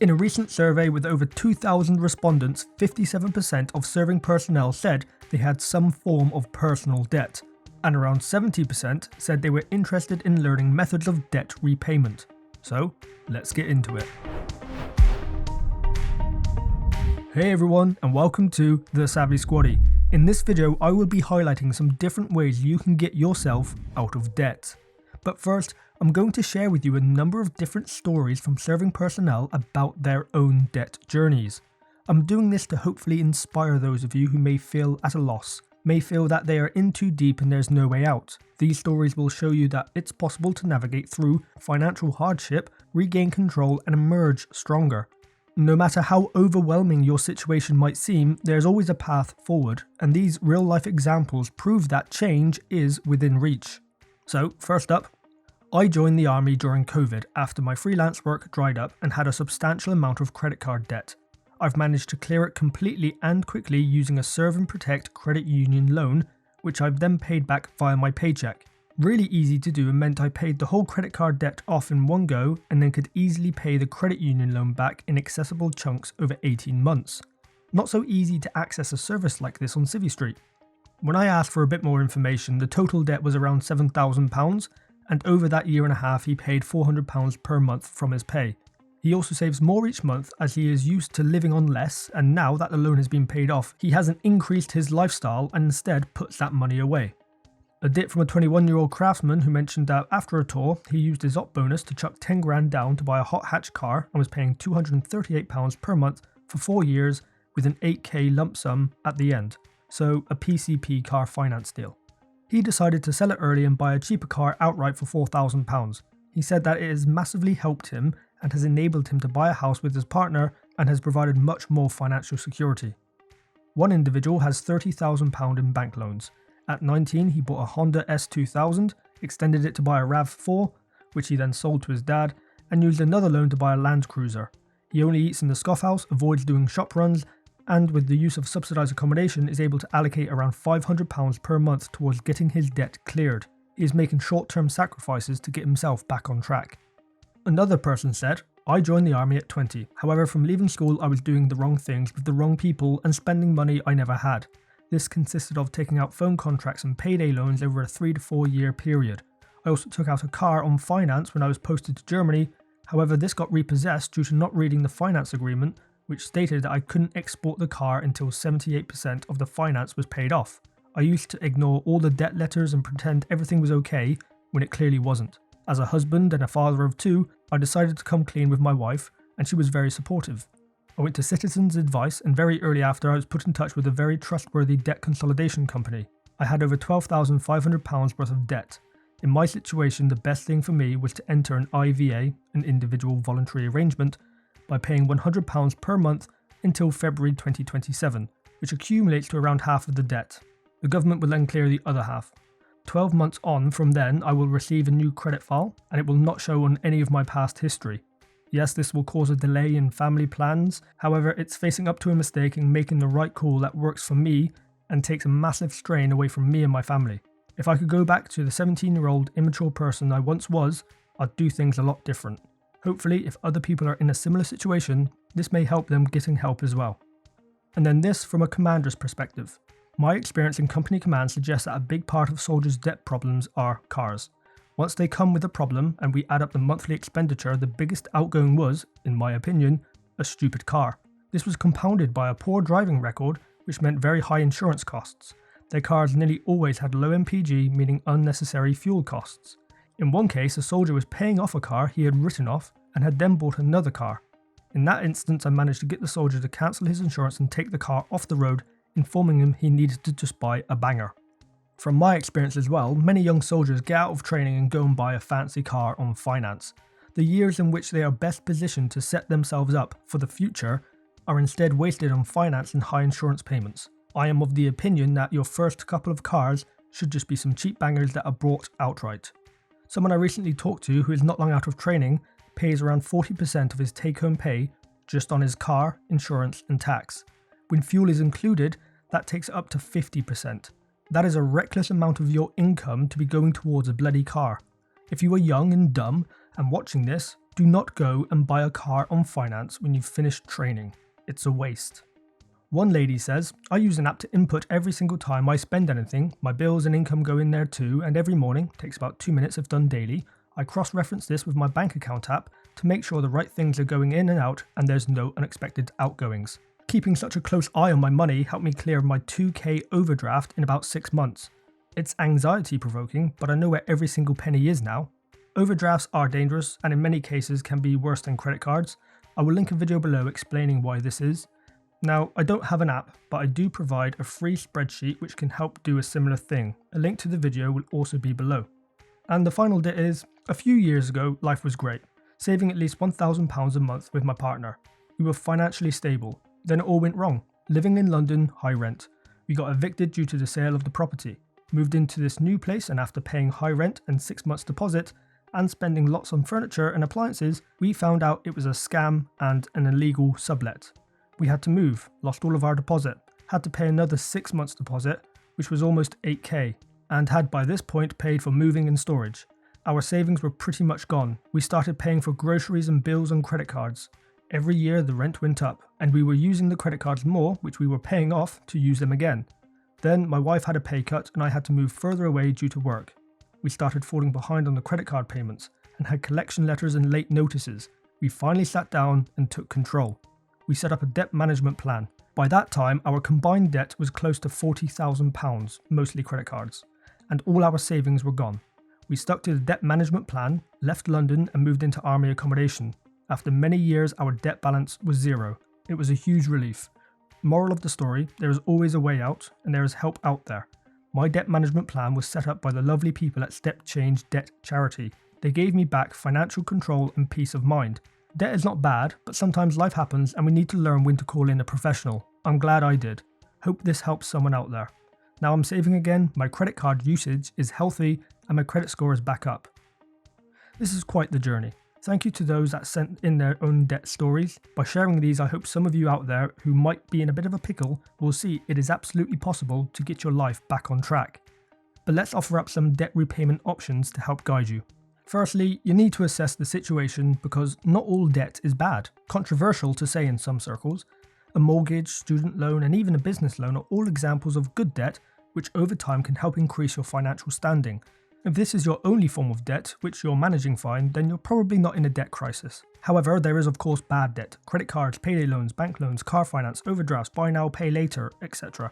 In a recent survey with over 2,000 respondents, 57% of serving personnel said they had some form of personal debt, and around 70% said they were interested in learning methods of debt repayment. So, let's get into it. Hey everyone, and welcome to The Savvy Squaddy. In this video, I will be highlighting some different ways you can get yourself out of debt. But first, I'm going to share with you a number of different stories from serving personnel about their own debt journeys. I'm doing this to hopefully inspire those of you who may feel at a loss, may feel that they are in too deep and there's no way out. These stories will show you that it's possible to navigate through financial hardship, regain control, and emerge stronger. No matter how overwhelming your situation might seem, there's always a path forward, and these real-life examples prove that change is within reach. So, first up, I joined the army during COVID after my freelance work dried up and had a substantial amount of credit card debt. I've managed to clear it completely and quickly using a Serve and Protect credit union loan, which I've then paid back via my paycheck. Really easy to do and meant I paid the whole credit card debt off in one go and then could easily pay the credit union loan back in accessible chunks over 18 months. Not so easy to access a service like this on Civvy Street. When I asked for a bit more information, the total debt was around £7,000, and over that year and a half he paid £400 per month from his pay. He also saves more each month as he is used to living on less, and now that the loan has been paid off, he hasn't increased his lifestyle and instead puts that money away. A dip from a 21-year-old craftsman who mentioned that after a tour, he used his op bonus to chuck 10 grand down to buy a hot hatch car and was paying £238 per month for 4 years with an 8k lump sum at the end. So a PCP car finance deal. He decided to sell it early and buy a cheaper car outright for £4,000. He said that it has massively helped him and has enabled him to buy a house with his partner and has provided much more financial security. One individual has £30,000 in bank loans. At 19, he bought a Honda S2000, extended it to buy a RAV4, which he then sold to his dad, and used another loan to buy a Land Cruiser. He only eats in the Scoff House, avoids doing shop runs, and with the use of subsidised accommodation is able to allocate around £500 per month towards getting his debt cleared. He is making short-term sacrifices to get himself back on track. Another person said, I joined the army at 20. However, from leaving school I was doing the wrong things with the wrong people and spending money I never had. This consisted of taking out phone contracts and payday loans over a 3 to 4 year period. I also took out a car on finance when I was posted to Germany. However, this got repossessed due to not reading the finance agreement, which stated that I couldn't export the car until 78% of the finance was paid off. I used to ignore all the debt letters and pretend everything was okay when it clearly wasn't. As a husband and a father of 2, I decided to come clean with my wife, and she was very supportive. I went to Citizens Advice, and very early after I was put in touch with a very trustworthy debt consolidation company. I had over £12,500 worth of debt. In my situation, the best thing for me was to enter an IVA, an individual voluntary arrangement, by paying £100 per month until February 2027, which accumulates to around half of the debt. The government will then clear the other half. 12 months on from then, I will receive a new credit file, and it will not show on any of my past history. Yes, this will cause a delay in family plans, however, it's facing up to a mistake and making the right call that works for me and takes a massive strain away from me and my family. If I could go back to the 17-year-old immature person I once was, I'd do things a lot different. Hopefully, if other people are in a similar situation, this may help them getting help as well. And then this from a commander's perspective. My experience in company command suggests that a big part of soldiers' debt problems are cars. Once they come with a problem and we add up the monthly expenditure, the biggest outgoing was, in my opinion, a stupid car. This was compounded by a poor driving record, which meant very high insurance costs. Their cars nearly always had low MPG, meaning unnecessary fuel costs. In one case, a soldier was paying off a car he had written off and had then bought another car. In that instance, I managed to get the soldier to cancel his insurance and take the car off the road, informing him he needed to just buy a banger. From my experience as well, many young soldiers get out of training and go and buy a fancy car on finance. The years in which they are best positioned to set themselves up for the future are instead wasted on finance and high insurance payments. I am of the opinion that your first couple of cars should just be some cheap bangers that are bought outright. Someone I recently talked to who is not long out of training pays around 40% of his take-home pay just on his car, insurance and tax. When fuel is included, that takes it up to 50%. That is a reckless amount of your income to be going towards a bloody car. If you are young and dumb and watching this, Do not go and buy a car on finance when you've finished training. It's a waste. One lady says, I use an app to input every single time I spend anything. My bills and income go in there too, and every morning, takes about 2 minutes if done daily, I cross-reference this with my bank account app to make sure the right things are going in and out and there's no unexpected outgoings. Keeping such a close eye on my money helped me clear my 2k overdraft in about 6 months. It's anxiety provoking, but I know where every single penny is now. Overdrafts are dangerous and in many cases can be worse than credit cards. I will link a video below explaining why this is. Now, I don't have an app, but I do provide a free spreadsheet which can help do a similar thing. A link to the video will also be below. And the final bit is, a few years ago, life was great, saving at least £1,000 a month with my partner. We were financially stable. Then it all went wrong. Living in London, high rent. We got evicted due to the sale of the property. Moved into this new place and after paying high rent and 6 months deposit, and spending lots on furniture and appliances, we found out it was a scam and an illegal sublet. We had to move, lost all of our deposit, had to pay another 6 months deposit, which was almost 8k, and had by this point paid for moving and storage. Our savings were pretty much gone. We started paying for groceries and bills on credit cards. Every year the rent went up, and we were using the credit cards more, which we were paying off, to use them again. Then my wife had a pay cut and I had to move further away due to work. We started falling behind on the credit card payments, and had collection letters and late notices. We finally sat down and took control. We set up a debt management plan. By that time, our combined debt was close to £40,000, mostly credit cards, and all our savings were gone. We stuck to the debt management plan, left London and moved into army accommodation. After many years, our debt balance was zero. It was a huge relief. Moral of the story, there is always a way out and there is help out there. My debt management plan was set up by the lovely people at StepChange Debt Charity. They gave me back financial control and peace of mind. Debt is not bad, but sometimes life happens and we need to learn when to call in a professional. I'm glad I did. Hope this helps someone out there. Now I'm saving again, my credit card usage is healthy and my credit score is back up. This is quite the journey. Thank you to those that sent in their own debt stories. By sharing these, I hope some of you out there who might be in a bit of a pickle will see it is absolutely possible to get your life back on track. But let's offer up some debt repayment options to help guide you. Firstly, you need to assess the situation because not all debt is bad. Controversial to say in some circles. A mortgage, student loan and even a business loan are all examples of good debt which over time can help increase your financial standing. If this is your only form of debt, which you're managing fine, then you're probably not in a debt crisis. However, there is of course bad debt. Credit cards, payday loans, bank loans, car finance, overdrafts, buy now, pay later, etc.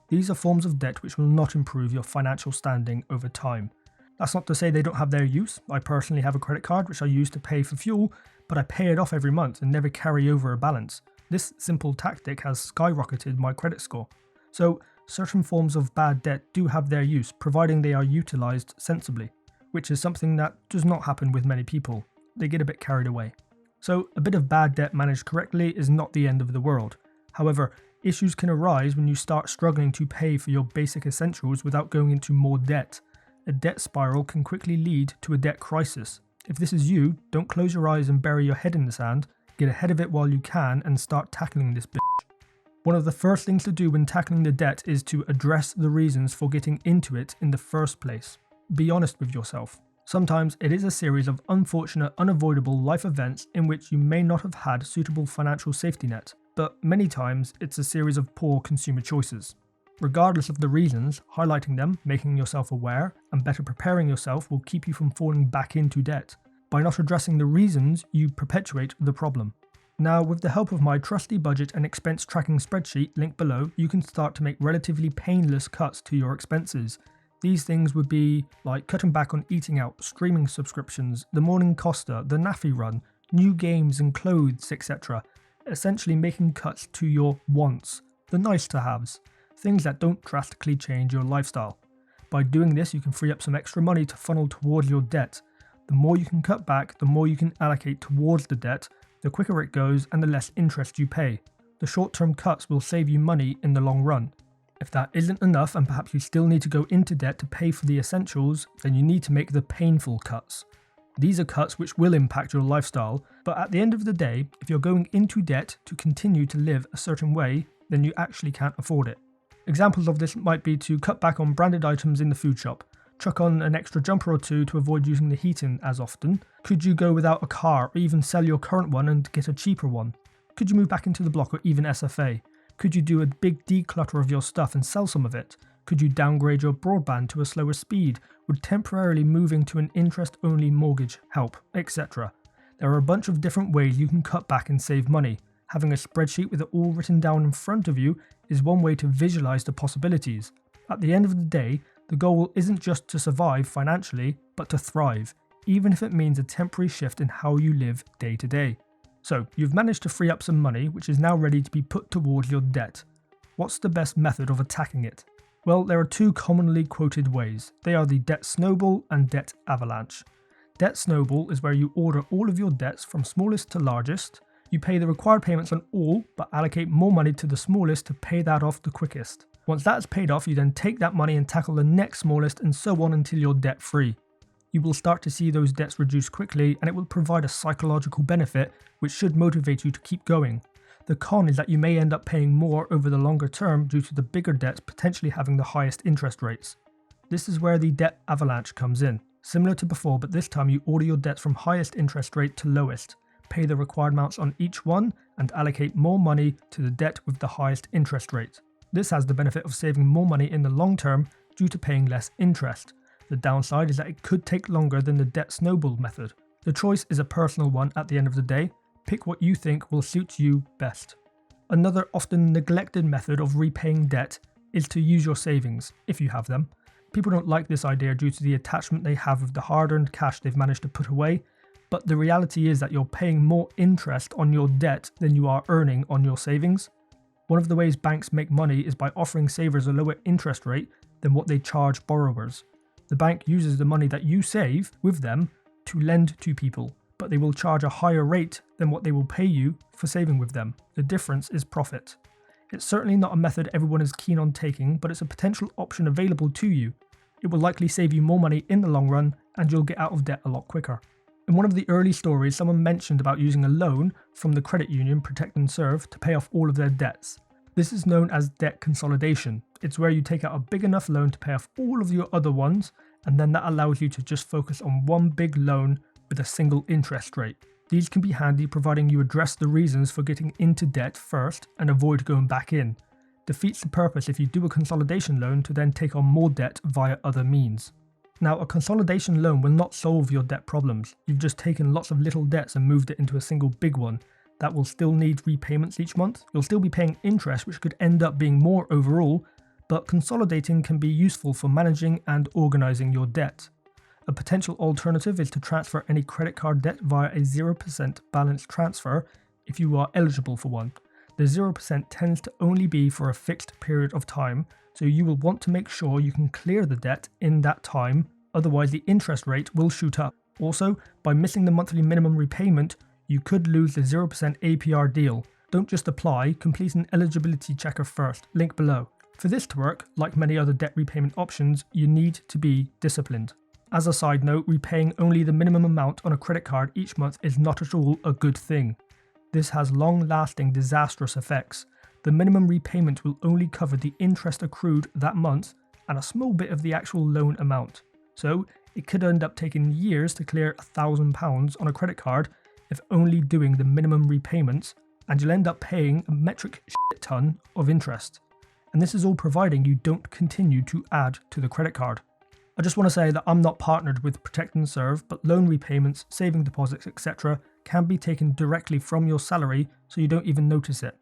These are forms of debt which will not improve your financial standing over time. That's not to say they don't have their use. I personally have a credit card which I use to pay for fuel, but I pay it off every month and never carry over a balance. This simple tactic has skyrocketed my credit score. So, certain forms of bad debt do have their use, providing they are utilised sensibly, which is something that does not happen with many people. They get a bit carried away. So a bit of bad debt managed correctly is not the end of the world. However, issues can arise when you start struggling to pay for your basic essentials without going into more debt. A debt spiral can quickly lead to a debt crisis. If this is you, don't close your eyes and bury your head in the sand. Get ahead of it while you can and start tackling this bitch. One of the first things to do when tackling the debt is to address the reasons for getting into it in the first place. Be honest with yourself. Sometimes it is a series of unfortunate, unavoidable life events in which you may not have had suitable financial safety net, but many times it's a series of poor consumer choices. Regardless of the reasons, highlighting them, making yourself aware, and better preparing yourself will keep you from falling back into debt. By not addressing the reasons, you perpetuate the problem. Now, with the help of my trusty budget and expense tracking spreadsheet linked below, you can start to make relatively painless cuts to your expenses. These things would be like cutting back on eating out, streaming subscriptions, the morning Costa, the naffy run, new games and clothes, etc. Essentially making cuts to your wants, the nice to haves, things that don't drastically change your lifestyle. By doing this, you can free up some extra money to funnel towards your debt. The more you can cut back, the more you can allocate towards the debt, the quicker it goes and the less interest you pay. The short-term cuts will save you money in the long run. If that isn't enough and perhaps you still need to go into debt to pay for the essentials, then you need to make the painful cuts. These are cuts which will impact your lifestyle, but at the end of the day, if you're going into debt to continue to live a certain way, then you actually can't afford it. Examples of this might be to cut back on branded items in the food shop, chuck on an extra jumper or two to avoid using the heating as often? Could you go without a car or even sell your current one and get a cheaper one? Could you move back into the block or even SFA? Could you do a big declutter of your stuff and sell some of it? Could you downgrade your broadband to a slower speed? Would temporarily moving to an interest-only mortgage help, etc.? There are a bunch of different ways you can cut back and save money. Having a spreadsheet with it all written down in front of you is one way to visualize the possibilities. At the end of the day, the goal isn't just to survive financially, but to thrive, even if it means a temporary shift in how you live day to day. So, you've managed to free up some money, which is now ready to be put towards your debt. What's the best method of attacking it? Well, there are two commonly quoted ways. They are the debt snowball and debt avalanche. Debt snowball is where you order all of your debts from smallest to largest. You pay the required payments on all, but allocate more money to the smallest to pay that off the quickest. Once that's paid off, you then take that money and tackle the next smallest and so on until you're debt free. You will start to see those debts reduce quickly and it will provide a psychological benefit which should motivate you to keep going. The con is that you may end up paying more over the longer term due to the bigger debts potentially having the highest interest rates. This is where the debt avalanche comes in. Similar to before, but this time you order your debts from highest interest rate to lowest, pay the required amounts on each one and allocate more money to the debt with the highest interest rate. This has the benefit of saving more money in the long term due to paying less interest. The downside is that it could take longer than the debt snowball method. The choice is a personal one at the end of the day. Pick what you think will suit you best. Another often neglected method of repaying debt is to use your savings, if you have them. People don't like this idea due to the attachment they have with the hard-earned cash they've managed to put away, but the reality is that you're paying more interest on your debt than you are earning on your savings. One of the ways banks make money is by offering savers a lower interest rate than what they charge borrowers. The bank uses the money that you save with them to lend to people, but they will charge a higher rate than what they will pay you for saving with them. The difference is profit. It's certainly not a method everyone is keen on taking, but it's a potential option available to you. It will likely save you more money in the long run, and you'll get out of debt a lot quicker. In one of the early stories, someone mentioned about using a loan from the credit union Protect and Serve to pay off all of their debts. This is known as debt consolidation. It's where you take out a big enough loan to pay off all of your other ones, and then that allows you to just focus on one big loan with a single interest rate. These can be handy providing you address the reasons for getting into debt first and avoid going back in. Defeats the purpose if you do a consolidation loan to then take on more debt via other means. Now, a consolidation loan will not solve your debt problems. You've just taken lots of little debts and moved it into a single big one. That will still need repayments each month. You'll still be paying interest, which could end up being more overall, but consolidating can be useful for managing and organising your debt. A potential alternative is to transfer any credit card debt via a 0% balance transfer if you are eligible for one. The 0% tends to only be for a fixed period of time, so you will want to make sure you can clear the debt in that time, otherwise the interest rate will shoot up. Also, by missing the monthly minimum repayment, you could lose the 0% APR deal. Don't just apply, complete an eligibility checker first, link below. For this to work, like many other debt repayment options, you need to be disciplined. As a side note, repaying only the minimum amount on a credit card each month is not at all a good thing. This has long-lasting disastrous effects. The minimum repayment will only cover the interest accrued that month and a small bit of the actual loan amount. So, it could end up taking years to clear £1,000 on a credit card if only doing the minimum repayments, and you'll end up paying a metric shit ton of interest. And this is all providing you don't continue to add to the credit card. I just want to say that I'm not partnered with Protect and Serve, but loan repayments, saving deposits, etc. can be taken directly from your salary so you don't even notice it.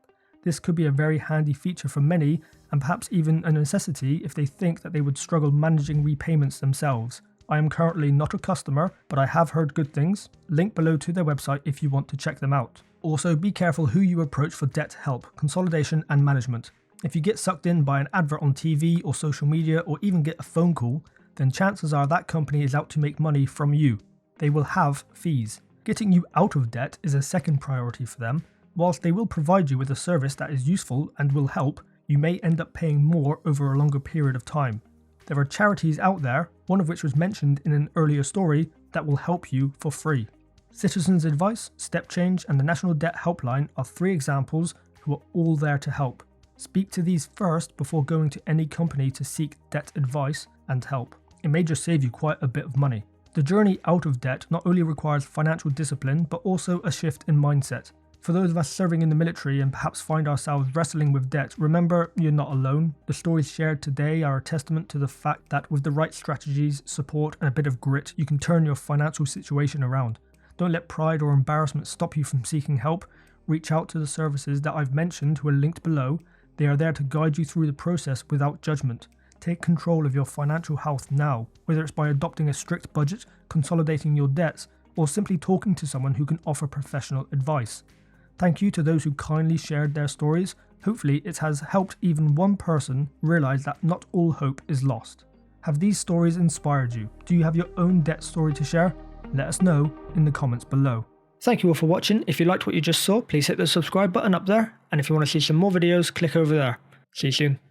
This could be a very handy feature for many, and perhaps even a necessity if they think that they would struggle managing repayments themselves. I am currently not a customer, but I have heard good things. Link below to their website if you want to check them out. Also, be careful who you approach for debt help, consolidation and management. If you get sucked in by an advert on TV or social media or even get a phone call, then chances are that company is out to make money from you. They will have fees. Getting you out of debt is a second priority for them. Whilst they will provide you with a service that is useful and will help, you may end up paying more over a longer period of time. There are charities out there, one of which was mentioned in an earlier story, that will help you for free. Citizens Advice, StepChange and the National Debt Helpline are 3 examples who are all there to help. Speak to these first before going to any company to seek debt advice and help. it may just save you quite a bit of money. The journey out of debt not only requires financial discipline, but also a shift in mindset. For those of us serving in the military and perhaps find ourselves wrestling with debt, remember, you're not alone. The stories shared today are a testament to the fact that with the right strategies, support, and a bit of grit, you can turn your financial situation around. Don't let pride or embarrassment stop you from seeking help. Reach out to the services that I've mentioned who are linked below. They are there to guide you through the process without judgment. Take control of your financial health now, whether it's by adopting a strict budget, consolidating your debts, or simply talking to someone who can offer professional advice. Thank you to those who kindly shared their stories. Hopefully it has helped even one person realize that not all hope is lost. Have these stories inspired you? Do you have your own debt story to share? Let us know in the comments below. Thank you all for watching. If you liked what you just saw, please hit the subscribe button up there. And if you want to see some more videos, click over there. See you soon.